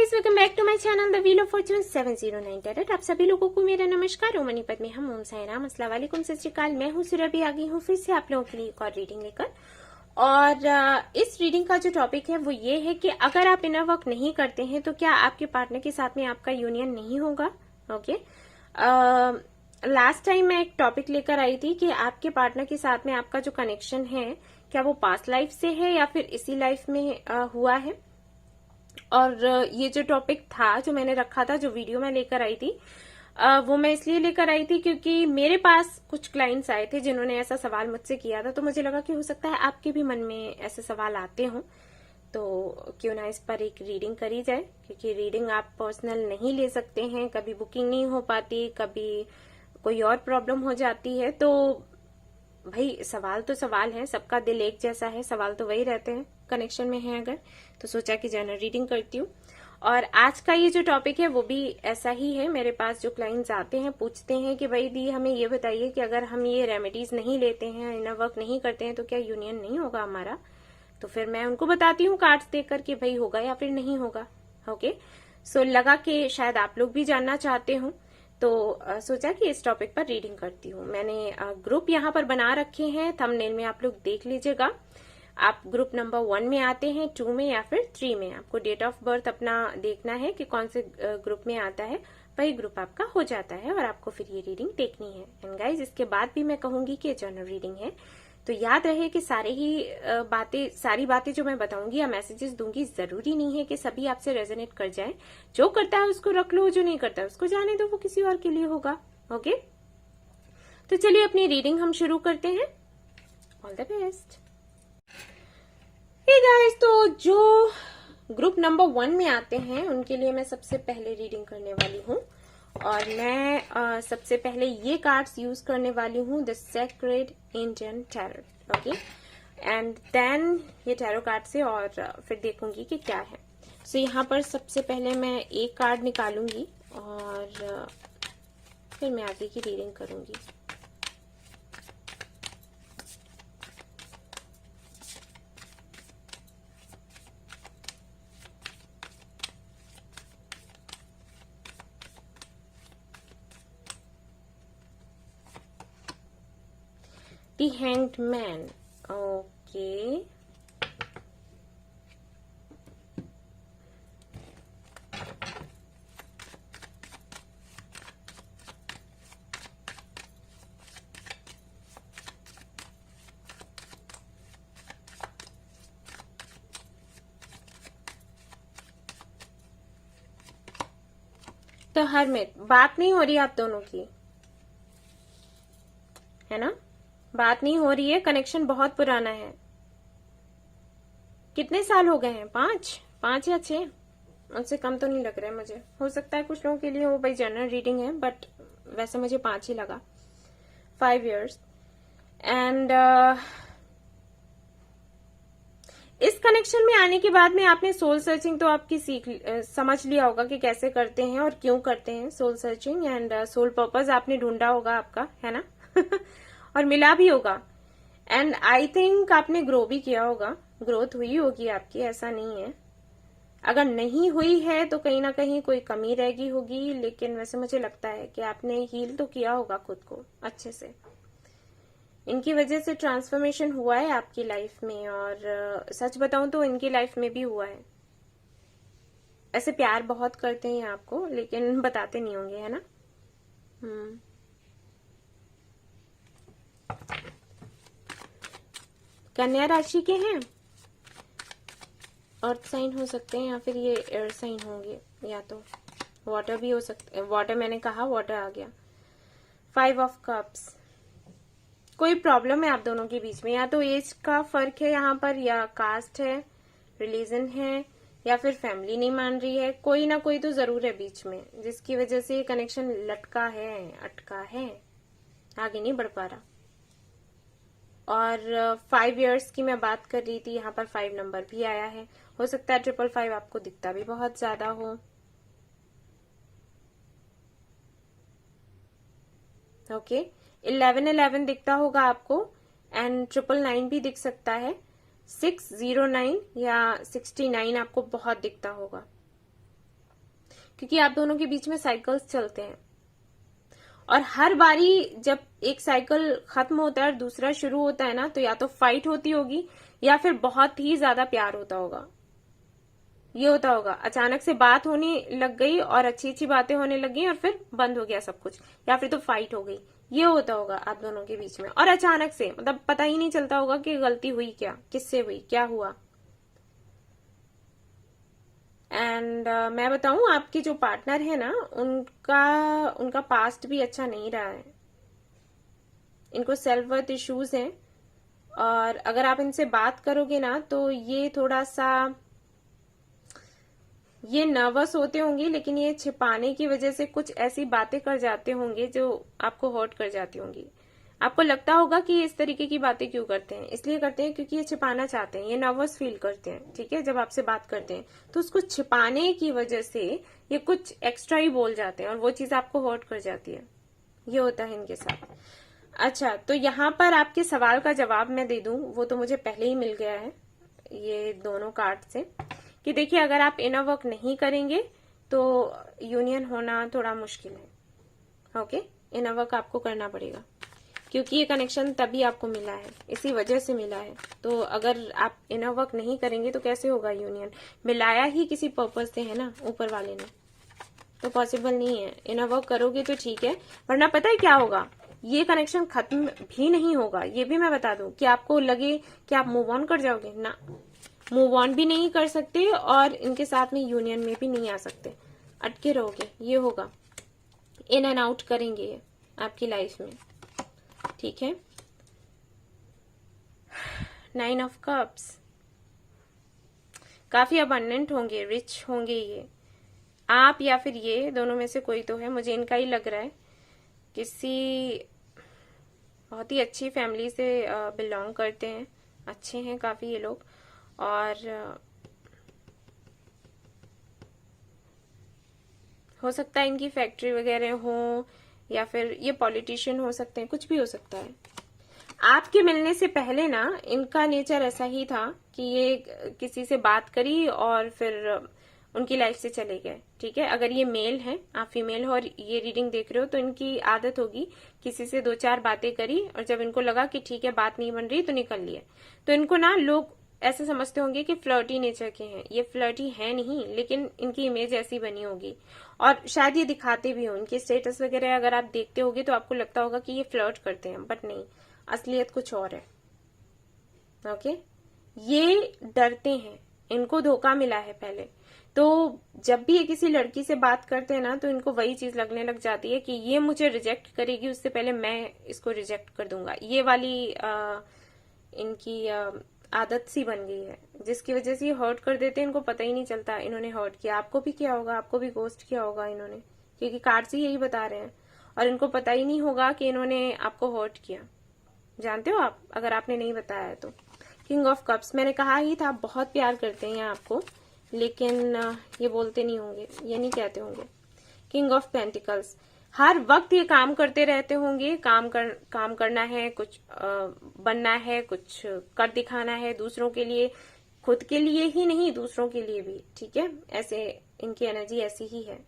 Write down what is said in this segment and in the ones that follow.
Guys, welcome back to my channel the wheel of fortune 709 tarot. आप सभी लोगों को मेरा नमस्कार। ओम मणिपत में हम ओम साई राम, अस्सलाम वालेकुम, सत श्री अकाल। मैं हूँ सुरभि, आ गई हूँ फिर से आप लोगों के लिए एक और रीडिंग लेकर। और इस रीडिंग का जो टॉपिक है वो ये है कि अगर आप इनर वर्क नहीं करते हैं तो क्या आपके पार्टनर के साथ में आपका यूनियन नहीं होगा। ओके, लास्ट टाइम मैं एक टॉपिक लेकर आई थी कि आपके पार्टनर के साथ में आपका जो कनेक्शन है क्या वो पास्ट लाइफ से है या फिर इसी लाइफ में हुआ है। और ये जो टॉपिक था जो मैंने रखा था, जो वीडियो मैं लेकर आई थी, वो मैं इसलिए लेकर आई थी क्योंकि मेरे पास कुछ क्लाइंट्स आए थे जिन्होंने ऐसा सवाल मुझसे किया था। तो मुझे लगा कि हो सकता है आपके भी मन में ऐसे सवाल आते हों, तो क्यों ना इस पर एक रीडिंग करी जाए। क्योंकि रीडिंग आप पर्सनल नहीं ले सकते हैं, कभी बुकिंग नहीं हो पाती, कभी कोई और प्रॉब्लम हो जाती है। तो भाई सवाल तो सवाल है, सबका दिल एक जैसा है, सवाल तो वही रहते हैं कनेक्शन में है अगर। तो सोचा कि जनरल रीडिंग करती हूँ। और आज का ये जो टॉपिक है वो भी ऐसा ही है। मेरे पास जो क्लाइंट्स आते हैं पूछते हैं कि भाई दी हमें ये बताइए कि अगर हम ये रेमेडीज नहीं लेते हैं, इनर वर्क नहीं करते हैं तो क्या यूनियन नहीं होगा हमारा। तो फिर मैं उनको बताती हूँ कार्ड्स देकर कि भाई होगा या फिर नहीं होगा। ओके, सो लगा कि शायद आप लोग भी जानना चाहते हो, तो सोचा कि इस टॉपिक पर रीडिंग करती हूँ। मैंने ग्रुप यहाँ पर बना रखे हैं, थंबनेल में आप लोग देख लीजिएगा। आप ग्रुप नंबर 1 में आते हैं, 2 में या फिर 3 में। आपको डेट ऑफ बर्थ अपना देखना है कि कौन से ग्रुप में आता है, वही ग्रुप आपका हो जाता है और आपको फिर ये रीडिंग देखनी है। एंड गाइज, इसके बाद भी मैं कहूंगी कि जनरल रीडिंग है, तो याद रहे कि सारी बातें जो मैं बताऊंगी या मैसेजेस दूंगी, जरूरी नहीं है कि सभी आपसे रेजोनेट कर जाए। जो करता है उसको रख लो, जो नहीं करता है उसको जाने दो, वो किसी और के लिए होगा। ओके, तो चलिए अपनी रीडिंग हम शुरू करते हैं। All the best. Hey guys, तो जो ग्रुप नंबर 1 में आते हैं उनके लिए मैं सबसे पहले रीडिंग करने वाली हूँ। और मैं सबसे पहले ये कार्ड्स यूज करने वाली हूँ, the sacred Indian tarot. Okay, and then ये टैरो कार्ड से और फिर देखूंगी कि क्या है। सो यहाँ पर सबसे पहले मैं एक कार्ड निकालूंगी और फिर मैं आगे की रीडिंग करूंगी। The Hanged Man. Okay. तो हरमित, बात नहीं हो रही आप दोनों की, है ना? बात नहीं हो रही है, कनेक्शन बहुत पुराना है। कितने साल हो गए हैं? 5 या 6? उनसे कम तो नहीं लग रहा है मुझे। हो सकता है कुछ लोगों के लिए वो भाई जनरल रीडिंग है, बट वैसे मुझे 5 ही लगा। 5 years। एंड इस कनेक्शन में आने के बाद में आपने सोल सर्चिंग तो आपकी समझ लिया होगा कि कैसे करते हैं और क्यों करते हैं soul searching. And soul purpose आपने ढूंढा होगा आपका, है ना? और मिला भी होगा। एंड आई थिंक आपने ग्रो भी किया होगा, ग्रोथ हुई होगी आपकी, ऐसा नहीं है। अगर नहीं हुई है तो कहीं ना कहीं कोई कमी रह गई होगी, लेकिन वैसे मुझे लगता है कि आपने हील तो किया होगा खुद को अच्छे से। इनकी वजह से ट्रांसफॉर्मेशन हुआ है आपकी लाइफ में, और सच बताऊं तो इनकी लाइफ में भी हुआ है। ऐसे प्यार बहुत करते हैं आपको, लेकिन बताते नहीं होंगे, है ना? कन्या राशि के हैं, अर्थ साइन हो सकते हैं या फिर ये एयर साइन होंगे, या तो वाटर भी हो सकते हैं। वाटर मैंने कहा, वाटर आ गया। 5 of Cups। कोई प्रॉब्लम है आप दोनों के बीच में, या तो एज का फर्क है यहाँ पर, या कास्ट है, रिलीजन है, या फिर फैमिली नहीं मान रही है। कोई ना कोई तो जरूर है बीच में, जिसकी वजह से ये कनेक्शन लटका है, अटका है, आगे नहीं बढ़ पा रहा। और 5 years की मैं बात कर रही थी, यहाँ पर 5 नंबर भी आया है। हो सकता है 555 आपको दिखता भी बहुत ज्यादा हो। ओके, 1111 दिखता होगा आपको, एंड 999 भी दिख सकता है। 609 या 69 आपको बहुत दिखता होगा। क्योंकि आप दोनों के बीच में साइकिल्स चलते हैं और हर बारी जब एक साइकिल खत्म होता है और दूसरा शुरू होता है ना, तो या तो फाइट होती होगी या फिर बहुत ही ज्यादा प्यार होता होगा। ये होता होगा, अचानक से बात होने लग गई और अच्छी अच्छी बातें होने लग गई और फिर बंद हो गया सब कुछ, या फिर तो फाइट हो गई। ये होता होगा आप दोनों के बीच में, और अचानक से, मतलब पता ही नहीं चलता होगा कि गलती हुई क्या, किससे हुई, क्या हुआ। एंड मैं बताऊं, आपके जो पार्टनर है ना, उनका पास्ट भी अच्छा नहीं रहा है। इनको सेल्फ वर्थ इश्यूज हैं, और अगर आप इनसे बात करोगे ना तो ये थोड़ा सा ये नर्वस होते होंगे, लेकिन ये छिपाने की वजह से कुछ ऐसी बातें कर जाते होंगे जो आपको हर्ट कर जाती होंगी। आपको लगता होगा कि ये इस तरीके की बातें क्यों करते हैं, इसलिए करते हैं क्योंकि ये छिपाना चाहते हैं, ये नर्वस फील करते हैं, ठीक है, जब आपसे बात करते हैं तो उसको छिपाने की वजह से ये कुछ एक्स्ट्रा ही बोल जाते हैं और वो चीज आपको हर्ट कर जाती है। ये होता है इनके साथ। अच्छा, तो यहाँ पर आपके सवाल का जवाब मैं दे दूं, वो तो मुझे पहले ही मिल गया है ये दोनों कार्ड से, कि देखिए अगर आप इनर वर्क नहीं करेंगे तो यूनियन होना थोड़ा मुश्किल है। ओके, इनर वर्क आपको करना पड़ेगा, क्योंकि ये कनेक्शन तभी आपको मिला है, इसी वजह से मिला है। तो अगर आप इनर वर्क नहीं करेंगे तो कैसे होगा यूनियन? मिलाया ही किसी पर्पज से है ना ऊपर वाले ने, तो पॉसिबल नहीं है। इनर वर्क करोगे तो ठीक है, वरना पता है क्या होगा, ये कनेक्शन खत्म भी नहीं होगा। ये भी मैं बता दूं कि आपको लगे कि आप मूव ऑन कर जाओगे ना, मूव ऑन भी नहीं कर सकते और इनके साथ में यूनियन में भी नहीं आ सकते, अटके रहोगे। ये होगा, इन एंड आउट करेंगे ये आपकी लाइफ में, ठीक है। 9 ऑफ कप्स, काफी अबंडेंट होंगे, रिच होंगे ये, आप या फिर ये, दोनों में से कोई तो है, मुझे इनका ही लग रहा है। किसी बहुत ही अच्छी फैमिली से बिलोंग करते हैं, अच्छे हैं काफी ये लोग, और हो सकता है इनकी फैक्ट्री वगैरह हो, या फिर ये पॉलिटिशियन हो सकते हैं, कुछ भी हो सकता है। आपके मिलने से पहले ना इनका नेचर ऐसा ही था कि ये किसी से बात करी और फिर उनकी लाइफ से चले गए, ठीक है। अगर ये मेल है, आप फीमेल हो और ये रीडिंग देख रहे हो, तो इनकी आदत होगी किसी से 2-4 बातें करी और जब इनको लगा कि ठीक है बात नहीं बन रही तो निकल लिए। तो इनको ना लोग ऐसे समझते होंगे कि फ्लर्टी नेचर के हैं। ये फ्लर्टी है नहीं, लेकिन इनकी इमेज ऐसी बनी होगी और शायद ये दिखाते भी हो। इनके स्टेटस वगैरह अगर आप देखते होगे तो आपको लगता होगा कि ये फ्लर्ट करते हैं, बट नहीं, असलियत कुछ और है। ओके, ये डरते हैं, इनको धोखा मिला है पहले, तो जब भी ये किसी लड़की से बात करते हैं ना तो इनको वही चीज लगने लग जाती है कि ये मुझे रिजेक्ट करेगी, उससे पहले मैं इसको रिजेक्ट कर दूंगा। ये वाली इनकी आदत सी बन गई है, जिसकी वजह से ये हर्ट कर देते हैं। इनको पता ही नहीं चलता इन्होंने हर्ट किया। आपको भी किया होगा, आपको भी गोस्ट किया होगा इन्होंने, क्योंकि कार्ड्स ही यही बता रहे हैं, और इनको पता ही नहीं होगा कि इन्होंने आपको हर्ट किया। जानते हो आप, अगर आपने नहीं बताया है तो। किंग ऑफ कप्स, मैंने कहा ही था बहुत प्यार करते हैं आपको, लेकिन ये बोलते नहीं होंगे, ये नहीं कहते होंगे। किंग ऑफ पेंटिकल्स, हर वक्त ये काम करते रहते होंगे, काम करना है, कुछ बनना है, कुछ कर दिखाना है दूसरों के लिए, खुद के लिए ही नहीं दूसरों के लिए भी, ठीक है। ऐसे इनकी एनर्जी ऐसी ही है,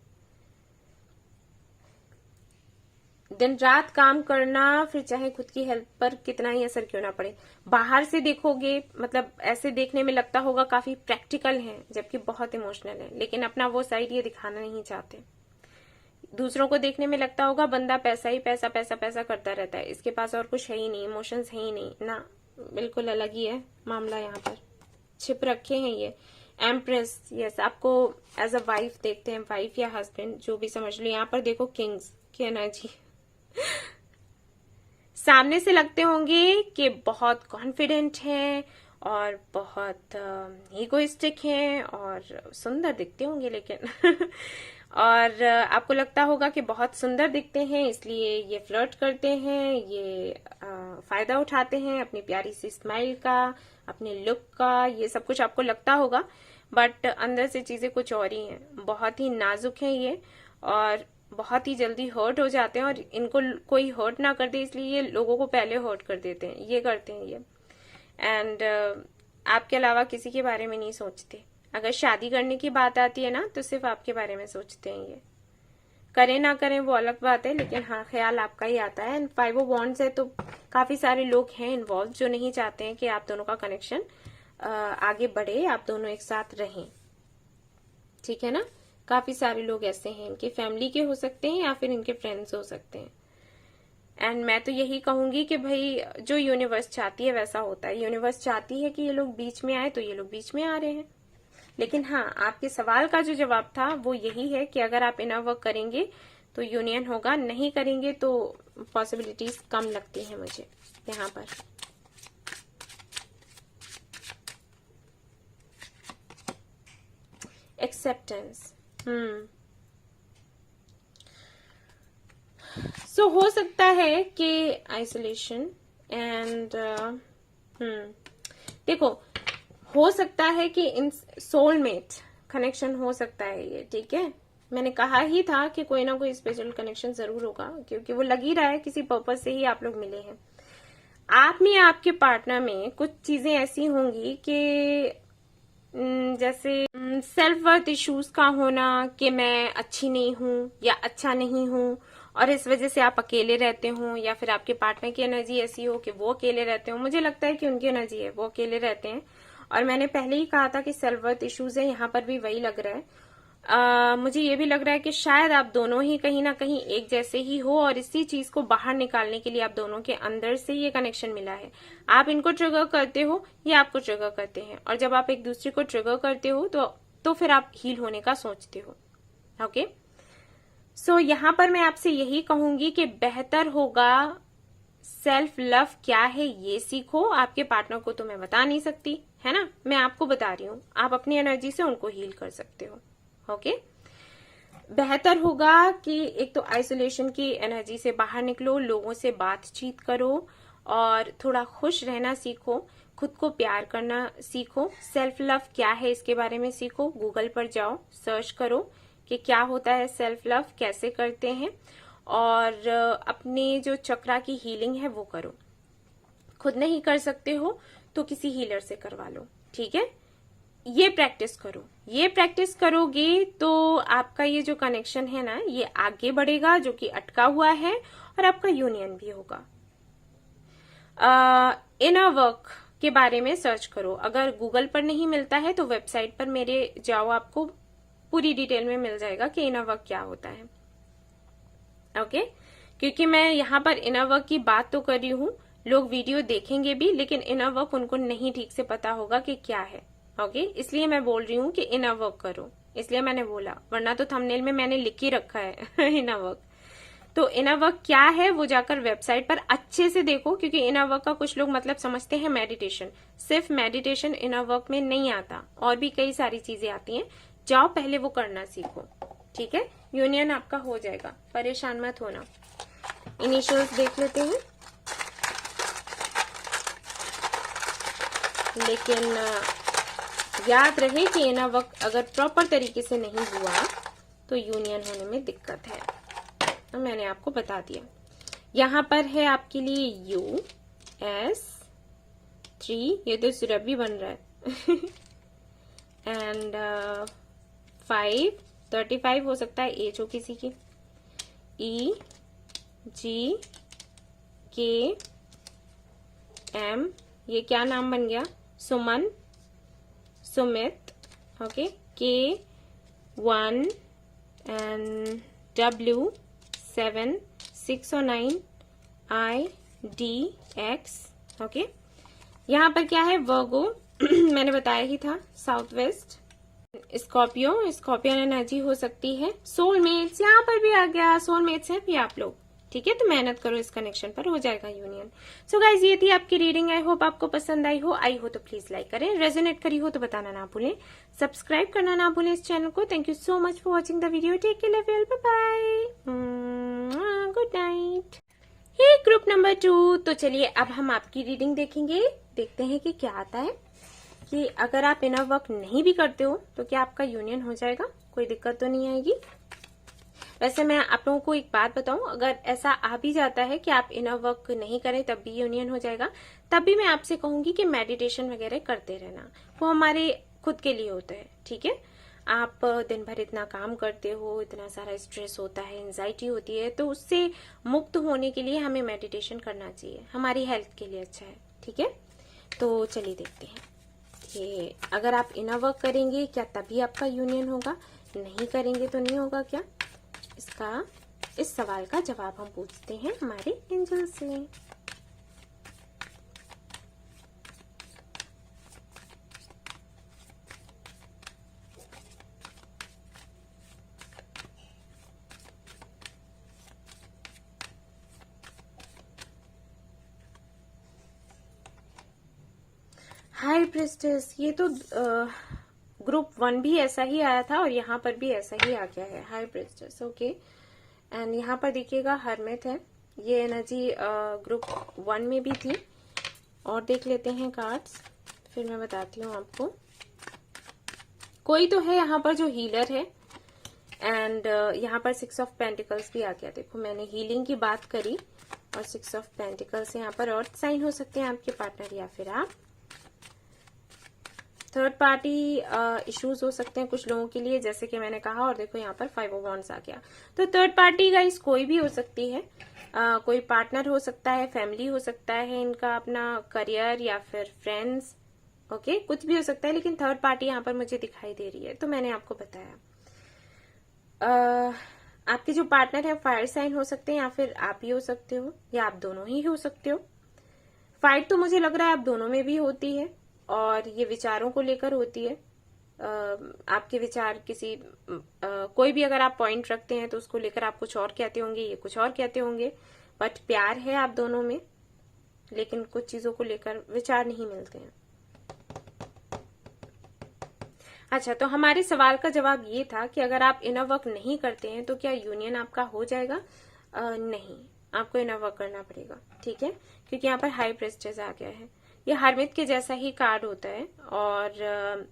दिन रात काम करना, फिर चाहे खुद की हेल्थ पर कितना ही असर क्यों ना पड़े। बाहर से देखोगे, मतलब ऐसे देखने में लगता होगा काफी प्रैक्टिकल है, जबकि बहुत इमोशनल है, लेकिन अपना वो साइड ये दिखाना नहीं चाहते। दूसरों को देखने में लगता होगा बंदा पैसा ही पैसा पैसा पैसा करता रहता है, इसके पास और कुछ है ही नहीं, इमोशंस है ही नहीं ना, बिल्कुल अलग ही है मामला। यहाँ पर छिप रखे हैं ये एम्प्रेस। यस, आपको एज अ वाइफ देखते हैं, वाइफ या हस्बैंड जो भी समझ लो। यहाँ पर देखो किंग्स की एनर्जी सामने से लगते होंगे कि बहुत कॉन्फिडेंट हैं और बहुत ईगोइस्टिक हैं और सुंदर दिखते होंगे, लेकिन और आपको लगता होगा कि बहुत सुंदर दिखते हैं, इसलिए ये फ्लर्ट करते हैं, ये फायदा उठाते हैं अपनी प्यारी सी स्माइल का, अपने लुक का, ये सब कुछ आपको लगता होगा, बट अंदर से चीजें कुछ और ही हैं। बहुत ही नाजुक हैं ये और बहुत ही जल्दी हर्ट हो जाते हैं, और इनको कोई हर्ट ना कर दे इसलिए ये लोगों को पहले हर्ट कर देते हैं, ये करते हैं ये। एंड आपके अलावा किसी के बारे में नहीं सोचते। अगर शादी करने की बात आती है ना तो सिर्फ आपके बारे में सोचते हैं ये। करें ना करें वो अलग बात है, लेकिन हाँ ख्याल आपका ही आता है। एंड 5 ऑफ वॉन्ड्स है तो काफी सारे लोग हैं इन्वॉल्व जो नहीं चाहते हैं कि आप दोनों का कनेक्शन आगे बढ़े, आप दोनों एक साथ रहें, ठीक है ना। काफी सारे लोग ऐसे हैं, इनकी फैमिली के हो सकते हैं या फिर इनके फ्रेंड्स हो सकते हैं। एंड मैं तो यही कहूंगी कि भाई जो यूनिवर्स चाहती है वैसा होता है। यूनिवर्स चाहती है कि ये लोग बीच में आए तो ये लोग बीच में आ रहे हैं। लेकिन हाँ, आपके सवाल का जो जवाब था वो यही है कि अगर आप इनर वर्क करेंगे तो यूनियन होगा, नहीं करेंगे तो पॉसिबिलिटीज कम लगती हैं मुझे यहाँ पर। एक्सेप्टेंस, सो हो सकता है कि आइसोलेशन एंड देखो, हो सकता है कि इन सोलमेट कनेक्शन हो सकता है ये, ठीक है। मैंने कहा ही था कि कोई ना कोई स्पेशल कनेक्शन जरूर होगा, क्योंकि वो लग ही रहा है किसी पर्पज से ही आप लोग मिले हैं। आप में आपके पार्टनर में कुछ चीजें ऐसी होंगी कि जैसे सेल्फ वर्थ इश्यूज का होना कि मैं अच्छी नहीं हूं या अच्छा नहीं हूं, और इस वजह से आप अकेले रहते हो, या फिर आपके पार्टनर की एनर्जी ऐसी हो कि वो अकेले रहते हो। मुझे लगता है कि उनकी एनर्जी है वो अकेले रहते हैं, और मैंने पहले ही कहा था कि सेल्फ वर्थ इश्यूज है, यहाँ पर भी वही लग रहा है। मुझे ये भी लग रहा है कि शायद आप दोनों ही कहीं ना कहीं एक जैसे ही हो, और इसी चीज को बाहर निकालने के लिए आप दोनों के अंदर से ये कनेक्शन मिला है। आप इनको ट्रिगर करते हो, ये आपको ट्रिगर करते हैं, और जब आप एक दूसरे को ट्रिगर करते हो तो फिर आप हील होने का सोचते हो। ओके, सो यहाँ पर मैं आपसे यही कहूंगी कि बेहतर होगा सेल्फ लव क्या है ये सीखो। आपके पार्टनर को तो मैं बता नहीं सकती, है ना, मैं आपको बता रही हूँ। आप अपनी एनर्जी से उनको हील कर सकते हो। ओके, बेहतर होगा कि एक तो आइसोलेशन की एनर्जी से बाहर निकलो, लोगों से बातचीत करो, और थोड़ा खुश रहना सीखो, खुद को प्यार करना सीखो, सेल्फ लव क्या है इसके बारे में सीखो। गूगल पर जाओ, सर्च करो कि क्या होता है सेल्फ लव, कैसे करते हैं, और अपने जो चक्रा की हीलिंग है वो करो। खुद नहीं कर सकते हो तो किसी हीलर से करवा लो, ठीक है। ये प्रैक्टिस करो, ये प्रैक्टिस करोगे तो आपका ये जो कनेक्शन है ना ये आगे बढ़ेगा, जो कि अटका हुआ है, और आपका यूनियन भी होगा। इनर वर्क के बारे में सर्च करो। अगर गूगल पर नहीं मिलता है तो वेबसाइट पर मेरे जाओ, आपको पूरी डिटेल में मिल जाएगा कि इनर वर्क क्या होता है। ओके, क्योंकि मैं यहाँ पर इनर वर्क की बात तो कर रही हूँ, लोग वीडियो देखेंगे भी, लेकिन इनर वर्क उनको नहीं ठीक से पता होगा कि क्या है। ओके, इसलिए मैं बोल रही हूँ कि इनर वर्क करो, इसलिए मैंने बोला, वरना तो थंबनेल में मैंने लिख ही रखा है इनर वर्क। तो इनर वर्क क्या है वो जाकर वेबसाइट पर अच्छे से देखो, क्योंकि इनर वर्क का कुछ लोग मतलब समझते हैं मेडिटेशन। सिर्फ मेडिटेशन इनर वर्क में नहीं आता, और भी कई सारी चीजें आती हैं। जाओ पहले वो करना सीखो, ठीक है। यूनियन आपका हो जाएगा, परेशान मत होना। इनिशियल्स देख लेते हैं, लेकिन याद रहे कि इनर वर्क अगर प्रॉपर तरीके से नहीं हुआ तो यूनियन होने में दिक्कत है। तो मैंने आपको बता दिया। यहाँ पर है आपके लिए US3, ये तो सुरभि बन रहा है एंड 535 हो सकता है एज हो किसी की, EGKM, ये क्या नाम बन गया, सुमन, Sumit, okay, K1 and W7 6 और 9 IDX, ओके। यहाँ पर क्या है, वर्गो मैंने बताया ही था, south west, Scorpio, scorpion energy हो सकती है। सोलमेट्स यहाँ पर भी आ गया, सोलमेट्स हैं भी आप लोग, ठीक है। तो मेहनत करो इस कनेक्शन पर, हो जाएगा यूनियन। सो गाइज, ये थी आपकी रीडिंग। आई होप आपको पसंद आई हो तो प्लीज लाइक करें, रेजोनेट करी हो तो बताना ना भूलें, सब्सक्राइब करना ना भूलें इस चैनल को। Thank you so much for watching the video, take care, love you all, bye bye, good night. Hey group number 2, तो चलिए अब हम आपकी रीडिंग देखेंगे, देखते हैं कि क्या आता है, कि अगर आप इनर वर्क नहीं भी करते हो तो क्या आपका यूनियन हो जाएगा, कोई दिक्कत तो नहीं आएगी। वैसे मैं आप लोगों को एक बात बताऊं, अगर ऐसा आ भी जाता है कि आप इनर वर्क नहीं करें तब भी यूनियन हो जाएगा, तब भी मैं आपसे कहूंगी कि मेडिटेशन वगैरह करते रहना, वो हमारे खुद के लिए होता है, ठीक है। आप दिन भर इतना काम करते हो, इतना सारा स्ट्रेस होता है, एंजाइटी होती है, तो उससे मुक्त होने के लिए हमें मेडिटेशन करना चाहिए, हमारी हेल्थ के लिए अच्छा है, ठीक है। तो चलिए देखते हैं कि अगर आप इनर वर्क करेंगे क्या तभी आपका यूनियन होगा, नहीं करेंगे तो नहीं होगा क्या। इस सवाल का जवाब हम पूछते हैं हमारे एंजल से। हाई प्रिस्टेस, ये तो ग्रुप 1 भी ऐसा ही आया था और यहाँ पर भी ऐसा ही आ गया है, हाई प्रिस्टेस, ओके। एंड यहाँ पर देखिएगा हरमिट है, ये एनर्जी ग्रुप 1 में भी थी। और देख लेते हैं कार्ड्स, फिर मैं बताती हूँ आपको। कोई तो है यहाँ पर जो हीलर है, एंड यहाँ पर 6 ऑफ पेंटिकल्स भी आ गया। देखो मैंने हीलिंग की बात करी और 6 ऑफ पेंटिकल्स यहाँ पर अर्थ साइन हो सकते हैं आपके पार्टनर या फिर आप। थर्ड पार्टी इश्यूज हो सकते हैं कुछ लोगों के लिए, जैसे कि मैंने कहा। और देखो यहाँ पर 5 ऑफ वॉन्ड्स आ गया। तो थर्ड पार्टी गाइस कोई भी हो सकती है, कोई पार्टनर हो सकता है, फैमिली हो सकता है, इनका अपना करियर या फिर फ्रेंड्स, ओके, कुछ भी हो सकता है। लेकिन थर्ड पार्टी यहाँ पर मुझे दिखाई दे रही है, तो मैंने आपको बताया। आपके जो पार्टनर है फायर साइन हो सकते हैं या फिर आप ही हो सकते हो, या आप दोनों ही हो सकते हो। फाइट तो मुझे लग रहा है आप दोनों में भी होती है, और ये विचारों को लेकर होती है। आपके विचार किसी कोई भी अगर आप पॉइंट रखते हैं तो उसको लेकर आप कुछ और कहते होंगे, ये कुछ और कहते होंगे, बट प्यार है आप दोनों में, लेकिन कुछ चीजों को लेकर विचार नहीं मिलते हैं। अच्छा, तो हमारे सवाल का जवाब ये था कि अगर आप इनर वर्क नहीं करते हैं तो क्या यूनियन आपका हो जाएगा? नहीं, आपको इनर वर्क करना पड़ेगा, ठीक है, क्योंकि यहाँ पर हाई प्रेस्टेज आ गया है। ये हरमिट के जैसा ही कार्ड होता है, और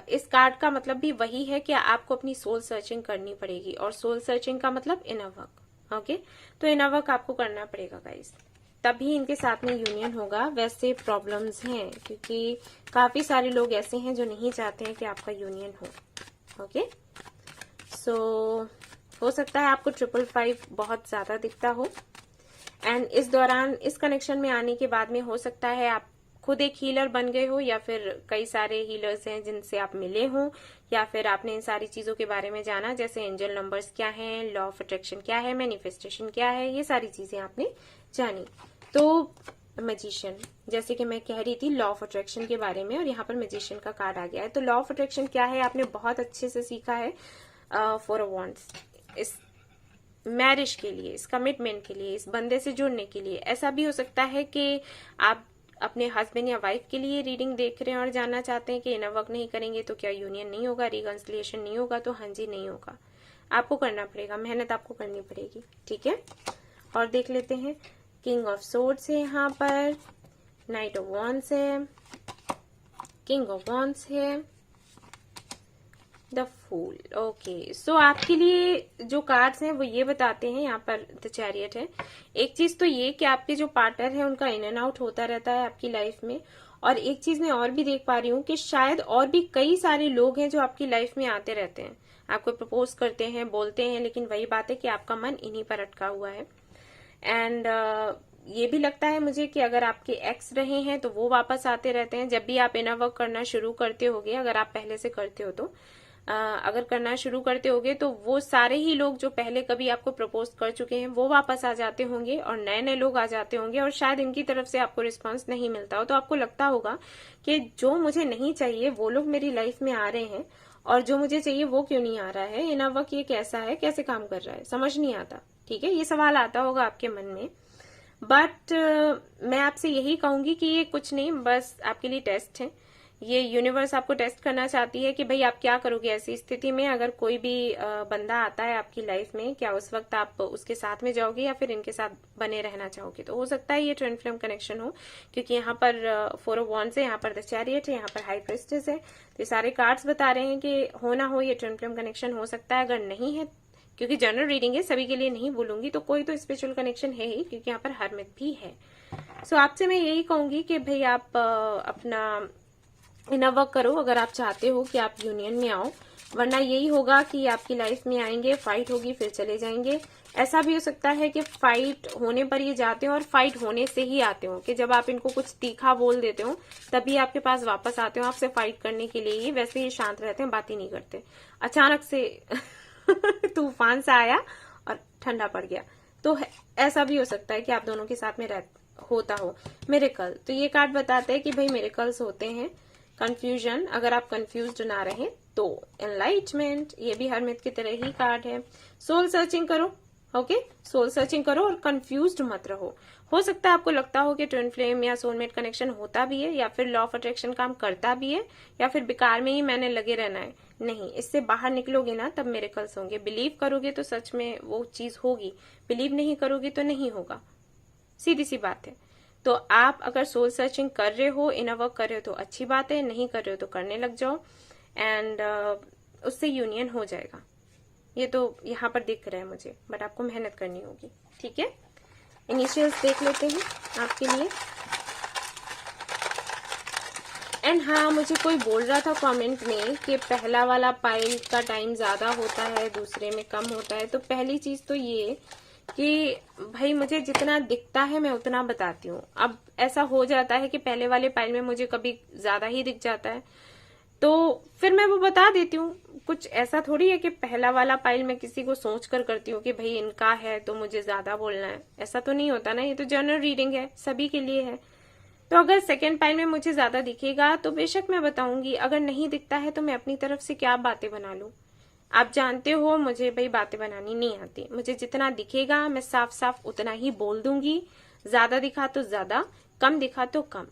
इस कार्ड का मतलब भी वही है कि आपको अपनी सोल सर्चिंग करनी पड़ेगी, और सोल सर्चिंग का मतलब इनर वर्क, ओके। तो इनर वर्क आपको करना पड़ेगा गाइस, तभी इनके साथ में यूनियन होगा। वैसे प्रॉब्लम्स हैं, क्योंकि काफी सारे लोग ऐसे हैं जो नहीं चाहते हैं कि आपका यूनियन हो, ओके। सो हो सकता है आपको 555 बहुत ज्यादा दिखता हो, एंड इस दौरान इस कनेक्शन में आने के बाद में हो सकता है आप खुद एक हीलर बन गए हो, या फिर कई सारे हीलर्स हैं जिनसे आप मिले हो, या फिर आपने इन सारी चीजों के बारे में जाना, जैसे एंजल नंबर्स क्या हैं, लॉ ऑफ अट्रैक्शन क्या है, मैनिफेस्टेशन क्या है, ये सारी चीजें आपने जानी। तो मैजिशियन, जैसे कि मैं कह रही थी लॉ ऑफ अट्रैक्शन के बारे में, और यहाँ पर मैजिशियन का कार्ड आ गया है। तो लॉ ऑफ अट्रैक्शन क्या है आपने बहुत अच्छे से सीखा है। 4 ऑफ वॉन्ड्स इस मैरिज के लिए, इस कमिटमेंट के लिए, इस बंदे से जुड़ने के लिए। ऐसा भी हो सकता है कि आप अपने हस्बैंड या वाइफ के लिए रीडिंग देख रहे हैं और जानना चाहते हैं कि इनर वर्क नहीं करेंगे तो क्या यूनियन नहीं होगा, रिकंसिलिएशन नहीं होगा। तो हाँ जी, नहीं होगा, आपको करना पड़ेगा, मेहनत आपको करनी पड़ेगी, ठीक है। और देख लेते हैं, किंग ऑफ सोर्ड्स है यहाँ पर, नाइट ऑफ वॉन्ड्स है, किंग ऑफ वॉन्ड्स है, द फूल, ओके। सो आपके लिए जो कार्ड्स हैं वो ये बताते हैं, यहाँ पर द चैरियट है। एक चीज तो ये कि आपके जो पार्टनर है उनका इन एंड आउट होता रहता है आपकी लाइफ में, और एक चीज मैं और भी देख पा रही हूँ कि शायद और भी कई सारे लोग हैं जो आपकी लाइफ में आते रहते हैं, आपको प्रपोज करते हैं, बोलते हैं, लेकिन वही बात है कि आपका मन इन्हीं पर अटका हुआ है। एंड ये भी लगता है मुझे कि अगर आपके एक्स रहे हैं तो वो वापस आते रहते हैं जब भी आप इनर वर्क करना शुरू करते होगे। अगर आप पहले से करते हो तो अगर करना शुरू करते होगे तो वो सारे ही लोग जो पहले कभी आपको प्रपोज कर चुके हैं वो वापस आ जाते होंगे, और नए नए लोग आ जाते होंगे, और शायद इनकी तरफ से आपको रिस्पांस नहीं मिलता हो। तो आपको लगता होगा कि जो मुझे नहीं चाहिए वो लोग मेरी लाइफ में आ रहे हैं, और जो मुझे चाहिए वो क्यों नहीं आ रहा है। इनर वर्क ये कैसा है, कैसे काम कर रहा है, समझ नहीं आता, ठीक है। ये सवाल आता होगा आपके मन में, बट मैं आपसे यही कहूंगी कि ये कुछ नहीं, बस आपके लिए टेस्ट है। ये यूनिवर्स आपको टेस्ट करना चाहती है कि भाई आप क्या करोगे ऐसी स्थिति में। अगर कोई भी बंदा आता है आपकी लाइफ में, क्या उस वक्त आप उसके साथ में जाओगे या फिर इनके साथ बने रहना चाहोगे। तो हो सकता है ये ट्विन फ्लेम कनेक्शन हो, क्योंकि यहाँ पर 4 ऑफ वॉन्ड्स है, यहाँ पर द चैरियट है, यहाँ पर हाई प्रिस्टेस है। तो ये सारे कार्ड्स बता रहे हैं कि हो ना हो ये ट्विन फ्लेम कनेक्शन हो सकता है। अगर नहीं है, क्योंकि जनरल रीडिंग है, सभी के लिए नहीं बोलूंगी, तो कोई तो स्पिरिचुअल कनेक्शन है ही, क्योंकि यहाँ पर हरमिट भी है। सो आपसे मैं यही कहूंगी कि भाई आप अपना इनर वर्क करो अगर आप चाहते हो कि आप यूनियन में आओ, वरना यही होगा कि आपकी लाइफ में आएंगे, फाइट होगी, फिर चले जाएंगे। ऐसा भी हो सकता है कि फाइट होने पर ये जाते हो और फाइट होने से ही आते हो, कि जब आप इनको कुछ तीखा बोल देते हो तभी आपके पास वापस आते हो आपसे फाइट करने के लिए। वैसे ये शांत रहते हैं, बात ही नहीं करते। अचानक से तूफान सा आया और ठंडा पड़ गया। तो ऐसा भी हो सकता है कि आप दोनों के साथ में होता हो। मिरेकल, तो ये कार्ड बताते हैं कि भाई मिरेकल्स होते हैं। कंफ्यूजन, अगर आप कंफ्यूज्ड ना रहें तो एनलाइटमेंट, ये भी हरमित की तरह ही कार्ड है। सोल सर्चिंग करो, ओके, सोल सर्चिंग करो और कंफ्यूज्ड मत रहो। हो सकता है आपको लगता हो कि ट्विन फ्लेम या सोलमेट कनेक्शन होता भी है, या फिर लॉ ऑफ अट्रैक्शन काम करता भी है, या फिर बेकार में ही मैंने लगे रहना है। नहीं, इससे बाहर निकलोगे ना तब मिरेकल्स होंगे। बिलीव करोगे तो सच में वो चीज होगी, बिलीव नहीं करोगे तो नहीं होगा, सीधी सी बात है। तो आप अगर सोल सर्चिंग कर रहे हो, इनर वर्क कर रहे हो तो अच्छी बात है, नहीं कर रहे हो तो करने लग जाओ एंड उससे यूनियन हो जाएगा। ये तो यहाँ पर दिख रहा है मुझे, बट आपको मेहनत करनी होगी, ठीक है। इनिशियल्स देख लेते हैं आपके लिए। एंड हाँ, मुझे कोई बोल रहा था कमेंट में कि पहला वाला पाइल का टाइम ज्यादा होता है, दूसरे में कम होता है। तो पहली चीज तो ये कि भाई मुझे जितना दिखता है मैं उतना बताती हूँ। अब ऐसा हो जाता है कि पहले वाले पाइल में मुझे कभी ज्यादा ही दिख जाता है तो फिर मैं वो बता देती हूँ। कुछ ऐसा थोड़ी है कि पहला वाला पाइल मैं किसी को सोच कर करती हूँ कि भाई इनका है तो मुझे ज्यादा बोलना है, ऐसा तो नहीं होता ना। ये तो जनरल रीडिंग है, सभी के लिए है। तो अगर सेकेंड पाइल में मुझे ज्यादा दिखेगा तो बेशक मैं बताऊंगी, अगर नहीं दिखता है तो मैं अपनी तरफ से क्या बातें बना लूं। आप जानते हो मुझे भाई बातें बनानी नहीं आती, मुझे जितना दिखेगा मैं साफ साफ उतना ही बोल दूंगी। ज्यादा दिखा तो ज्यादा, कम दिखा तो कम।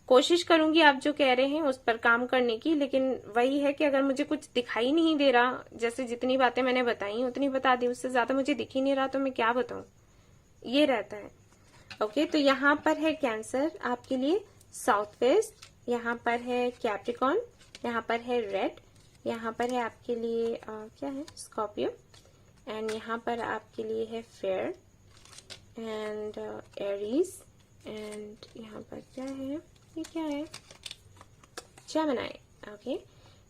कोशिश करूंगी आप जो कह रहे हैं उस पर काम करने की, लेकिन वही है कि अगर मुझे कुछ दिखाई नहीं दे रहा, जैसे जितनी बातें मैंने बताई उतनी बता दी, उससे ज्यादा मुझे दिख ही नहीं रहा तो मैं क्या बताऊं, ये रहता है। ओके, तो यहाँ पर है कैंसर आपके लिए साउथ वेस्ट, यहाँ पर है कैप्रिकॉन, यहाँ पर है रेड, यहाँ पर है आपके लिए क्या है स्कॉर्पियो, एंड यहाँ पर आपके लिए है फेयर एंड एरीज, एंड यहाँ पर क्या है, ये क्या है, जेमिनी। ओके,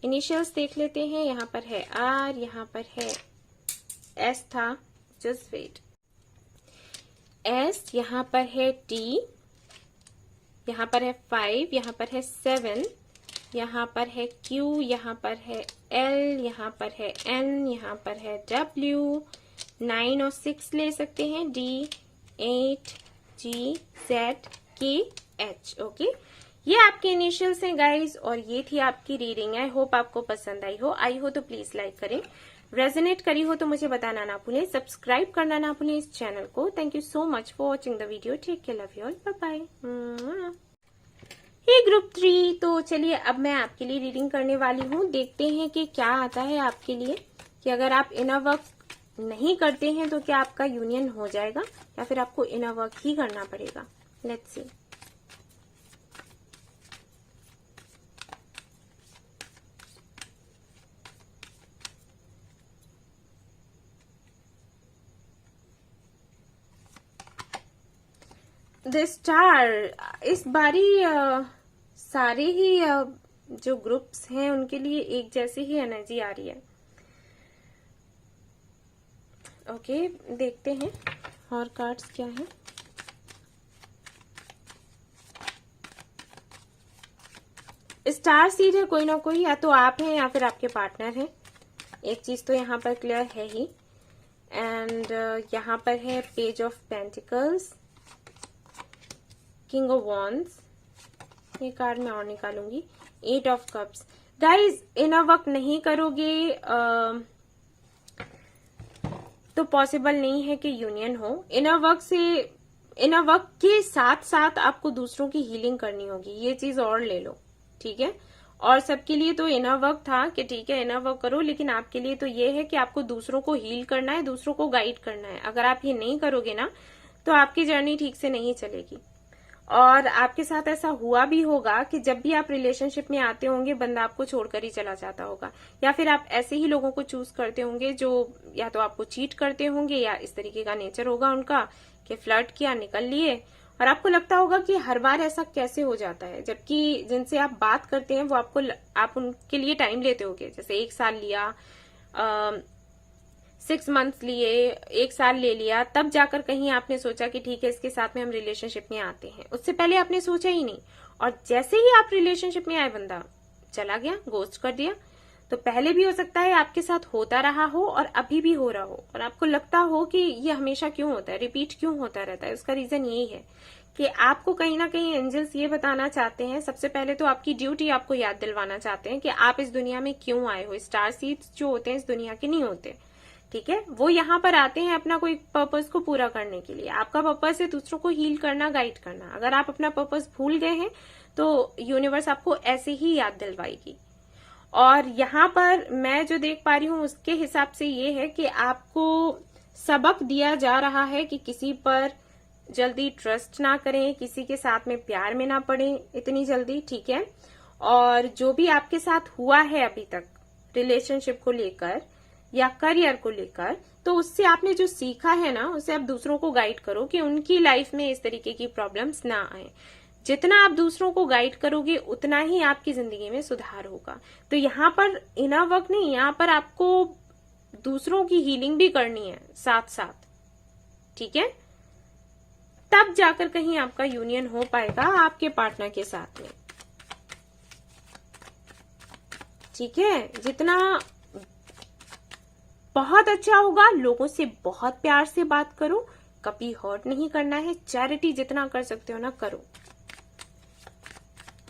इनिशियल्स देख लेते हैं। यहाँ पर है आर, यहाँ पर है एस था, जस्ट वेट, एस, यहाँ पर है टी, यहाँ पर है 5, यहाँ पर है 7, यहाँ पर है Q, यहाँ पर है L, यहाँ पर है N, यहाँ पर है W, 9 और 6 ले सकते हैं, D, 8, G, Z, K, H। Okay, ये आपके इनिशियल्स हैं गाइस, और ये थी आपकी रीडिंग। आई होप आपको पसंद आई हो। आई हो तो प्लीज लाइक करें, रेजोनेट करी हो तो मुझे बताना ना भूलें, सब्सक्राइब करना ना भूलें इस चैनल को। Thank you so much for watching the video. Take care, love you all, bye bye. Hey group 3, तो चलिए अब मैं आपके लिए रीडिंग करने वाली हूँ। देखते हैं कि क्या आता है आपके लिए, कि अगर आप इनर वर्क नहीं करते हैं तो क्या आपका यूनियन हो जाएगा या फिर आपको इनर वर्क ही करना पड़ेगा। Let's see. द स्टार, इस बारी सारे ही जो ग्रुप्स हैं उनके लिए एक जैसी ही एनर्जी आ रही है। ओके, देखते हैं और कार्ड्स क्या है। स्टार सीड है कोई ना कोई, या तो आप हैं या फिर आपके पार्टनर हैं। एक चीज तो यहाँ पर क्लियर है ही। एंड यहाँ पर है page of pentacles, king of wands, ये कार्ड मैं और निकालूंगी, 8 of cups. Guys, inner work नहीं करोगे तो पॉसिबल नहीं है कि यूनियन हो। इनर वर्क के साथ साथ आपको दूसरों की हीलिंग करनी होगी, ये चीज और ले लो, ठीक है। और सबके लिए तो इनर वर्क था कि ठीक है इनर वर्क करो, लेकिन आपके लिए तो ये है कि आपको दूसरों को हील करना है, दूसरों को गाइड करना है। अगर आप ये नहीं करोगे ना तो आपकी जर्नी ठीक से नहीं चलेगी। और आपके साथ ऐसा हुआ भी होगा कि जब भी आप रिलेशनशिप में आते होंगे बंदा आपको छोड़कर ही चला जाता होगा, या फिर आप ऐसे ही लोगों को चूज करते होंगे जो या तो आपको चीट करते होंगे या इस तरीके का नेचर होगा उनका कि फ्लर्ट किया, निकल लिए और आपको लगता होगा कि हर बार ऐसा कैसे हो जाता है, जबकि जिनसे आप बात करते हैं वो आप उनके लिए टाइम लेते होगे, जैसे 1 साल लिया, 6 मंथ्स लिए, 1 साल ले लिया, तब जाकर कहीं आपने सोचा कि ठीक है इसके साथ में हम रिलेशनशिप में आते हैं। उससे पहले आपने सोचा ही नहीं, और जैसे ही आप रिलेशनशिप में आए बंदा चला गया, गोस्ट कर दिया। तो पहले भी हो सकता है आपके साथ होता रहा हो और अभी भी हो रहा हो, और आपको लगता हो कि ये हमेशा क्यों होता है, रिपीट क्यों होता रहता है। उसका रीजन यही है कि आपको कहीं ना कहीं एंजल्स ये बताना चाहते हैं, सबसे पहले तो आपकी ड्यूटी आपको याद दिलवाना चाहते हैं कि आप इस दुनिया में क्यों आए हो। स्टार सीड्स जो होते हैं इस दुनिया के नहीं होते, ठीक है। वो यहाँ पर आते हैं अपना कोई पर्पस को पूरा करने के लिए। आपका पर्पस है दूसरों को हील करना, गाइड करना। अगर आप अपना पर्पस भूल गए हैं तो यूनिवर्स आपको ऐसे ही याद दिलवाएगी। और यहाँ पर मैं जो देख पा रही हूँ उसके हिसाब से ये है कि आपको सबक दिया जा रहा है कि किसी पर जल्दी ट्रस्ट ना करें, किसी के साथ में प्यार में ना पड़े इतनी जल्दी, ठीक है। और जो भी आपके साथ हुआ है अभी तक रिलेशनशिप को लेकर या करियर को लेकर, तो उससे आपने जो सीखा है ना, उसे आप दूसरों को गाइड करो कि उनकी लाइफ में इस तरीके की प्रॉब्लम्स ना आए। जितना आप दूसरों को गाइड करोगे उतना ही आपकी जिंदगी में सुधार होगा। तो यहाँ पर इनर वर्क नहीं, यहाँ पर आपको दूसरों की हीलिंग भी करनी है साथ साथ, ठीक है। तब जाकर कहीं आपका यूनियन हो पाएगा आपके पार्टनर के साथ में, ठीक है। जितना बहुत अच्छा होगा, लोगों से बहुत प्यार से बात करो, कभी हर्ट नहीं करना है। चैरिटी जितना कर सकते हो ना करो।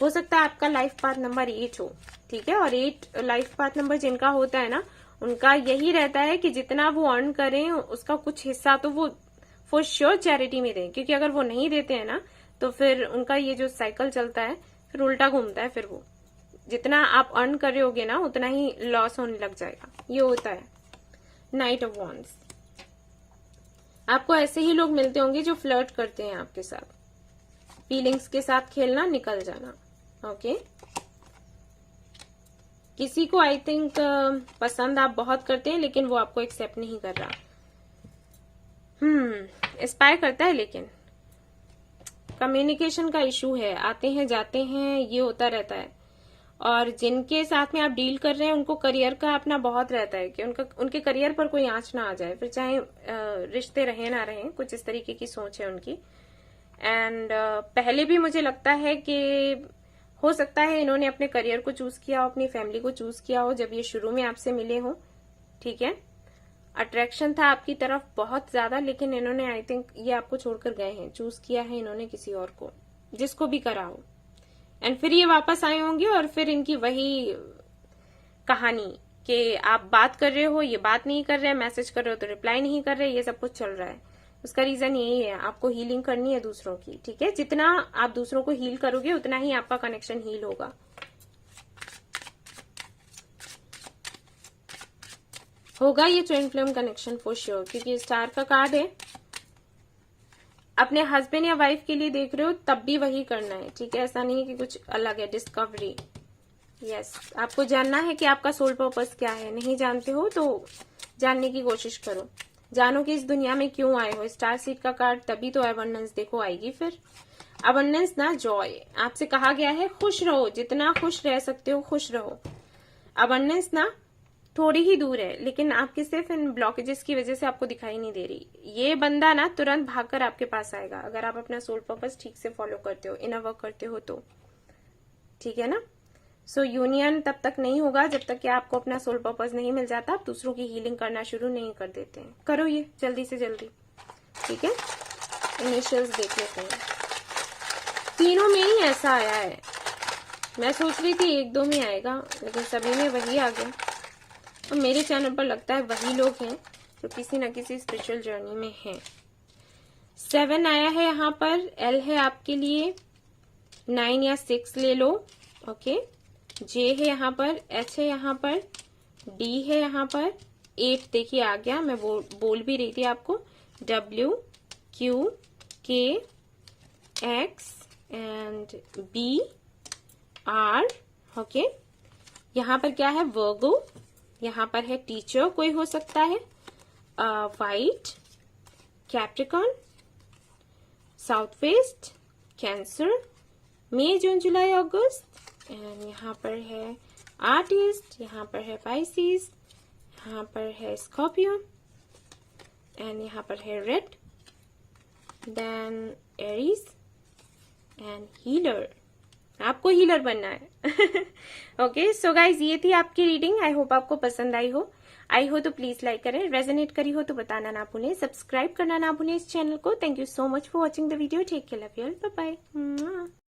हो सकता है आपका लाइफ पाथ नंबर 8 हो, ठीक है। और 8 लाइफ पाथ नंबर जिनका होता है ना, उनका यही रहता है कि जितना वो अर्न करें उसका कुछ हिस्सा तो वो फॉर श्योर चैरिटी में दें, क्योंकि अगर वो नहीं देते हैं ना तो फिर उनका ये जो साइकिल चलता है फिर उल्टा घूमता है। फिर वो जितना आप अर्न कर रहे होगे ना उतना ही लॉस होने लग जाएगा, ये होता है। नाइट ऑफ वॉन्ड्स, आपको ऐसे ही लोग मिलते होंगे जो फ्लर्ट करते हैं आपके साथ, फीलिंग्स के साथ खेलना, निकल जाना, ओके। किसी को आई थिंक पसंद आप बहुत करते हैं लेकिन वो आपको एक्सेप्ट नहीं कर रहा, एस्पायर करता है लेकिन कम्युनिकेशन का इशू है, आते हैं जाते हैं, ये होता रहता है। और जिनके साथ में आप डील कर रहे हैं उनको करियर का अपना बहुत रहता है कि उनके करियर पर कोई आंच ना आ जाए, फिर चाहे रिश्ते रहे ना रहे, कुछ इस तरीके की सोच है उनकी। एंड पहले भी मुझे लगता है कि हो सकता है इन्होंने अपने करियर को चूज किया हो, अपनी फैमिली को चूज किया हो जब ये शुरू में आपसे मिले हो, ठीक है। अट्रैक्शन था आपकी तरफ बहुत ज्यादा, लेकिन इन्होंने आई थिंक ये आपको छोड़कर गए हैं, चूज किया है इन्होंने किसी और को, जिसको भी करा हो। एंड फिर ये वापस आए होंगे और फिर इनकी वही कहानी कि आप बात कर रहे हो, ये बात नहीं कर रहे, मैसेज कर रहे हो तो रिप्लाई नहीं कर रहे, ये सब कुछ चल रहा है। उसका रीजन यही है, आपको हीलिंग करनी है दूसरों की, ठीक है। जितना आप दूसरों को हील करोगे उतना ही आपका कनेक्शन हील होगा। ये twin flame connection for sure, क्योंकि स्टार का कार्ड है। अपने हस्बैंड या वाइफ के लिए देख रहे हो तब भी वही करना है, ठीक है। ऐसा नहीं है कि कुछ अलग है। डिस्कवरी, यस, आपको जानना है कि आपका सोल पर्पस क्या है। नहीं जानते हो तो जानने की कोशिश करो, जानो कि इस दुनिया में क्यों आए हो। स्टार सीड का कार्ड, तभी तो अबंडेंस देखो आएगी। फिर अबंडेंस ना जॉय, आपसे कहा गया है खुश रहो, जितना खुश रह सकते हो खुश रहो। अबंडेंस ना थोड़ी ही दूर है, लेकिन आपके सिर्फ इन ब्लॉकेजेस की वजह से आपको दिखाई नहीं दे रही। ये बंदा ना तुरंत भागकर आपके पास आएगा अगर आप अपना सोल पर्पस ठीक से फॉलो करते हो, इनर वर्क करते हो तो, ठीक है ना। सो यूनियन तब तक नहीं होगा जब तक कि आपको अपना सोल पर्पस नहीं मिल जाता, आप दूसरों की हीलिंग करना शुरू नहीं कर देते हैं। करो ये जल्दी से जल्दी, ठीक है। इनिशियल्स देख लेते हैं। तीनों में ही ऐसा आया है, मैं सोच रही थी 1-2 में आएगा, लेकिन सभी में वही आ गया। और मेरे चैनल पर लगता है वही लोग हैं जो किसी न किसी स्पिरिचुअल जर्नी में हैं। 7 आया है यहाँ पर, L है आपके लिए, 9 या 6 ले लो, ओके। J है यहाँ पर, H है यहाँ पर, D है यहाँ पर, 8 देखिए आ गया, मैं बोल भी रही थी आपको, W, Q, K, X and B, R, okay. यहाँ पर क्या है, वर्गो, यहाँ पर है टीचर, कोई हो सकता है, white, Capricorn, south west, cancer, May, June, July, August. And यहाँ पर है आर्टिस्ट, यहाँ पर है पाइसिस, यहाँ पर है स्कॉर्पियो, एंड यहाँ पर है red, then Aries and healer. आपको हीलर बनना है। ओके, सो गाइज ये थी आपकी रीडिंग। आई होप आपको पसंद आई हो तो प्लीज लाइक करें, रेजोनेट करी हो तो बताना ना भूलें, सब्सक्राइब करना ना भूलें इस चैनल को। Thank you so much for watching the video. Take care, love you all, bye bye.